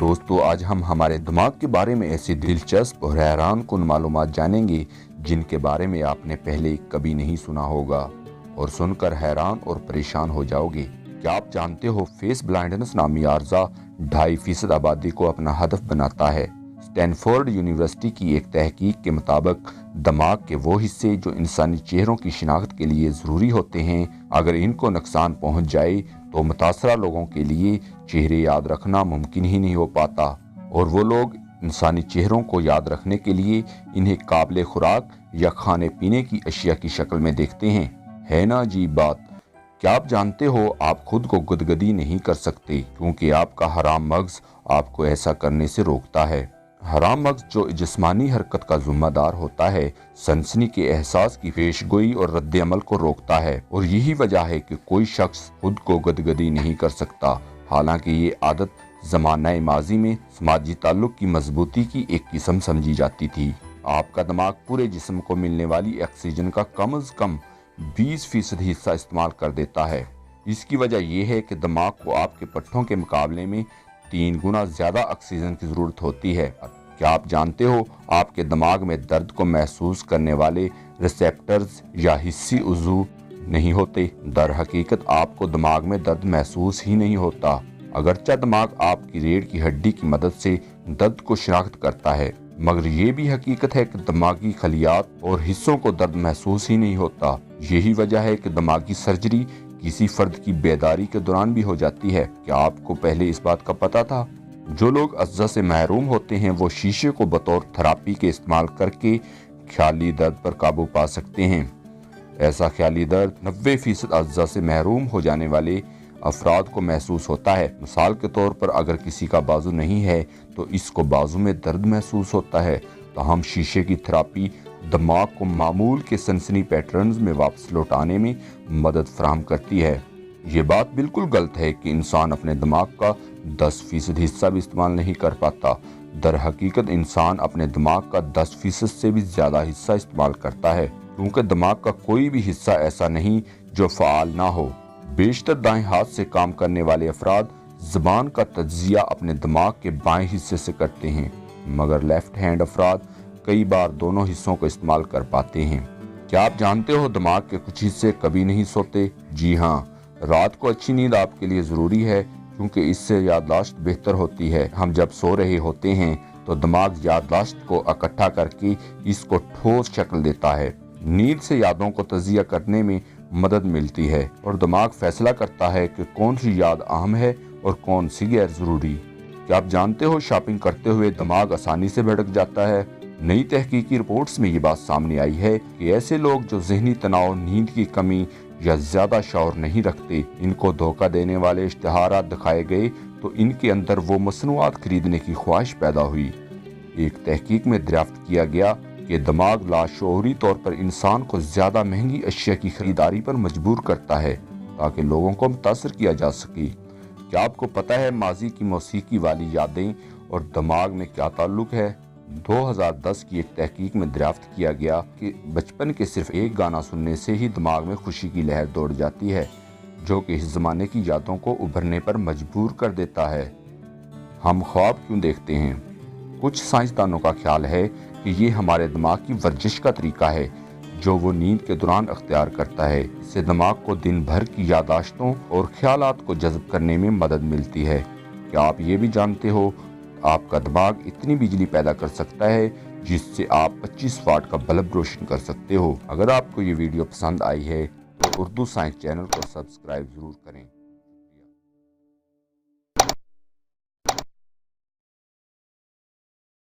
दोस्तों, आज हम हमारे दिमाग के बारे में ऐसी दिलचस्प और हैरान कुन मालूमात जानेंगे जिनके बारे में आपने पहले कभी नहीं सुना होगा और सुनकर हैरान और परेशान हो जाओगे। क्या आप जानते हो फेस ब्लाइंडनेस नामी आर्जा 2.5% आबादी को अपना हदफ बनाता है। स्टैनफोर्ड यूनिवर्सिटी की एक तहकीक के मुताबिक दिमाग के वो हिस्से जो इंसानी चेहरों की शिनाख्त के लिए ज़रूरी होते हैं, अगर इनको नुकसान पहुंच जाए तो मुतासरा लोगों के लिए चेहरे याद रखना मुमकिन ही नहीं हो पाता और वो लोग इंसानी चेहरों को याद रखने के लिए इन्हें काबिल खुराक या खाने पीने की अशिया की शक्ल में देखते हैं। है ना अजीब बात। क्या आप जानते हो आप खुद को गुदगदी नहीं कर सकते क्योंकि आपका हराम मगज आपको ऐसा करने से रोकता है। हराम मगज जो जिस्मानी हरकत का जिम्मेदार होता है, सनसनी के एहसास की पेशगोई और रद्द अमल को रोकता है और यही वजह है कि कोई शख्स खुद को गुदगदी नहीं कर सकता। हालांकि ये आदत ज़माना माजी में समाजी ताल्लुक की मजबूती की एक किस्म समझी जाती थी। आपका दिमाग पूरे जिस्म को मिलने वाली ऑक्सीजन का कम से कम 20% हिस्सा इस्तेमाल कर देता है। इसकी वजह यह है कि दिमाग को आपके पट्टों के मुकाबले में 3 गुना ज्यादा ऑक्सीजन की जरूरत होती है। क्या आप जानते हो आपके दिमाग में दर्द को महसूस करने वाले रिसेप्टर्स या हिस्सी उज़ू नहीं होते। दर हकीकत आपको दिमाग में दर्द महसूस ही नहीं होता, अगरचे दिमाग आपकी रीढ़ की हड्डी की मदद से दर्द को शिनाख्त करता है, मगर ये भी हकीकत है कि दिमागी खलियात और हिस्सों को दर्द महसूस ही नहीं होता। यही वजह है कि दिमागी सर्जरी किसी फर्द की बेदारी के दौरान भी हो जाती है। क्या आपको पहले इस बात का पता था? जो लोग अज्जा से महरूम होते हैं वो शीशे को बतौर थेरेपी के इस्तेमाल करके ख्याली दर्द पर काबू पा सकते हैं। ऐसा ख्याली दर्द 90% अज्जा से महरूम हो जाने वाले अफराद को महसूस होता है। मिसाल के तौर पर अगर किसी का बाजू नहीं है तो इसको बाजू में दर्द महसूस होता है। तो हम शीशे की थेरेपी दिमाग को मामूल के सनसनी पैटर्न्स में वापस लौटाने में मदद फराहम करती है। ये बात बिल्कुल गलत है कि इंसान अपने दिमाग का 10% हिस्सा भी इस्तेमाल नहीं कर पाता। दर हकीकत इंसान अपने दिमाग का 10% से भी ज्यादा हिस्सा इस्तेमाल करता है, क्योंकि दिमाग का कोई भी हिस्सा ऐसा नहीं जो फ़ाल ना हो। बेशतर दाएं हाथ से काम करने वाले अफराद ज़बान का तज्जिया अपने दिमाग के बाएं हिस्से से करते हैं, मगर लेफ्ट हैंड अफराद कई बार दोनों हिस्सों को इस्तेमाल कर पाते हैं। क्या आप जानते हो दिमाग के कुछ हिस्से कभी नहीं सोते? जी हाँ, रात को अच्छी नींद आपके लिए ज़रूरी है क्योंकि इससे याददाश्त बेहतर होती है। हम जब सो रहे होते हैं तो दिमाग याददाश्त को इकट्ठा करके इसको ठोस शक्ल देता है। नींद से यादों को तजिया करने में मदद मिलती है और दिमाग फैसला करता है कि कौन सी याद अहम है और कौन सी गैर जरूरी। क्या आप जानते हो शॉपिंग करते हुए दिमाग आसानी से भटक जाता है। नई तहकीकी रिपोर्ट्स में ये बात सामने आई है कि ऐसे लोग जो ज़हनी तनाव, नींद की कमी या ज्यादा शौर नहीं रखते, इनको धोखा देने वाले इश्तिहारात दिखाए गए तो इनके अंदर वो मसनूआत खरीदने की ख्वाहिश पैदा हुई। एक तहकीक में दरियाफ्त किया गया कि दिमाग लाशऊरी तौर पर इंसान को ज्यादा महंगी अशिया की खरीदारी पर मजबूर करता है ताकि लोगों को मुतासर किया जा सके। क्या आपको पता है माजी की मौसीकी वाली यादें और दिमाग में क्या ताल्लुक है? 2010 की एक तहकीक में दरियाफ्त किया गया कि बचपन के सिर्फ एक गाना सुनने से ही दिमाग में खुशी की लहर दौड़ जाती है, जो कि इस जमाने की यादों को उभरने पर मजबूर कर देता है। हम ख्वाब क्यों देखते हैं? कुछ साइंसदानों का ख्याल है कि ये हमारे दिमाग की वर्जिश का तरीका है जो वो नींद के दौरान अख्तियार करता है। इससे दिमाग को दिन भर की यादाश्तों और ख्यालात को जज़्ब करने में मदद मिलती है। क्या आप ये भी जानते हो आपका दिमाग इतनी बिजली पैदा कर सकता है जिससे आप 25 वाट का बल्ब रोशन कर सकते हो। अगर आपको ये वीडियो पसंद आई है तो उर्दू साइंस चैनल को सब्सक्राइब जरूर करें।